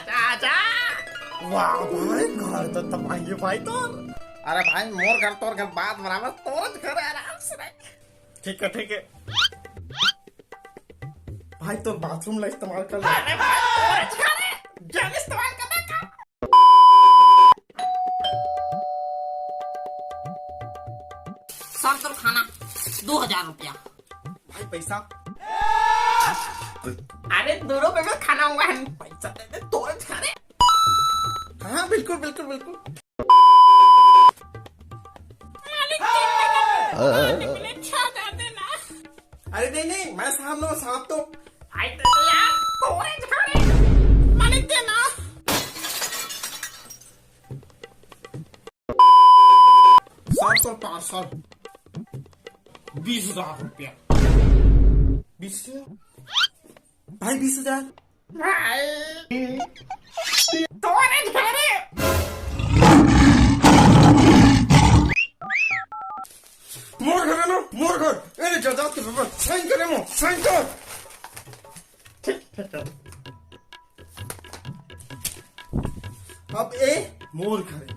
आजा आजा। वाह भाई घर तो तबाही भाई तो। अरे भाई मोर घर तोर घर बात बराबर, तोर घर आराम से रह। ठीक है भाई तो बाथरूम ला इस्तेमाल कर ले। अरे भाई तोर घर है, जब इस्तेमाल करना का। सर तो खाना 2000 रुपया। भाई पैसा अरे 2 रुपए में खाना हुआ है, पैसा दे दे तोर घर है। हाँ बिल्कुल बिल्कुल बिल्कुल। अरे नहीं मैं सामने साहब तो आई तो यार तोरे घर है, मालिक देना। 500 20,000 रुपया। 20,000 भाई 20,000 भाई तोरे घर है। मोर घर है ना, मोर घर अरे जायदाद के पेपर साइन करे मो साइन कर। ठीक है। अब ए मोर घर है।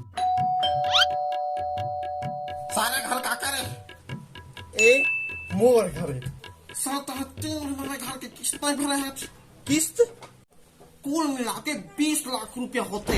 सारे घर का करे ए मोर घर है। 3 महीने में घर की किस्त नहीं भरे हैं, किस्त कुल मिला के 20 लाख रुपया होते।